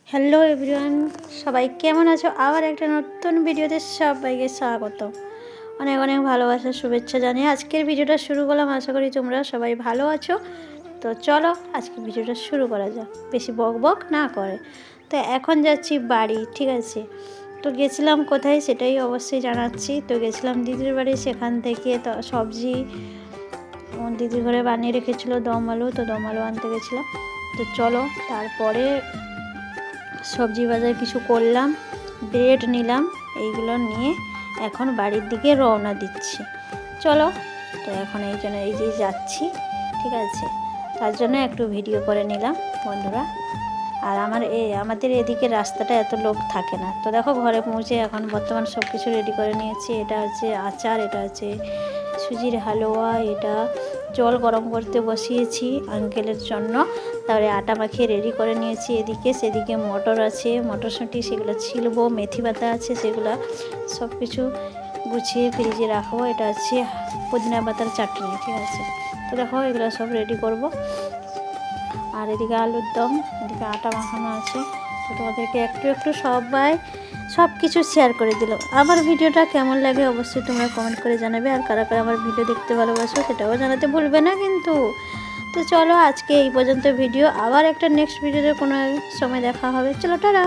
Hello everyone, সবাই কেমন আছো? আবার একটা নতুন ভিডিওতে সবাইকে স্বাগত। অনেক অনেক ভালোবাসার শুভেচ্ছা জানিয়ে আজকের ভিডিওটা শুরু করলাম। আশা করি তোমরা সবাই ভালো আছো। তো চলো আজকের ভিডিওটা শুরু করা যাক, বেশি বক বক না করে। তো এখন যাচ্ছি বাড়ি, ঠিক আছে? তো গেছিলাম কোথায় সেটাই অবশ্যই জানাচ্ছি। তো গেছিলাম দিদির বাড়ি, সেখান থেকে তো সবজি দিদির ঘরে বানিয়ে রেখেছিলো দম আলু, তো দম আলু আনতে গেছিলাম। তো চলো তারপরে সবজি বাজার কিছু করলাম, ব্রেড নিলাম, এইগুলো নিয়ে এখন বাড়ির দিকে রওনা দিচ্ছি। চলো, তো এখন এই যে যাচ্ছি, ঠিক আছে? তার জন্য একটু ভিডিও করে নিলাম বন্ধুরা। আর আমাদের এদিকে রাস্তাটা এত লোক থাকে না। তো দেখো ঘরে পৌঁছে এখন বর্তমান সব কিছু রেডি করে নিয়েছি। এটা হচ্ছে আচার, এটা হচ্ছে সুজির হালুয়া, এটা জল গরম করতে বসিয়েছি আঙ্কেলের জন্য। তারপরে আটা মাখিয়ে রেডি করে নিয়েছি এদিকে। সেদিকে মটর আছে, মটরশুঁটি, সেগুলো ছিলবো, মেথি পাতা আছে, সেগুলো সব কিছু গুছিয়ে ফ্রিজে রাখবো। এটা হচ্ছে পুদিনা পাতার চাটনি, ঠিক আছে? তো দেখো এগুলো সব রেডি করব। আর এদিকে আলুর দম, এদিকে আটা মাখানো আছে। তো তোমাদেরকে একটু একটু সব কিছু শেয়ার করে দিলাম। আমার ভিডিওটা কেমন লাগে অবশ্যই তোমরা কমেন্ট করে জানাবে। আর কারা কারা আমার ভিডিও দেখতে ভালোবাসো সেটাও জানাতে ভুলবে না কিন্তু। তো চলো আজকে এই পর্যন্ত ভিডিও, আবার একটা নেক্সট ভিডিওতে কোনো সময় দেখা হবে। চলো টাটা।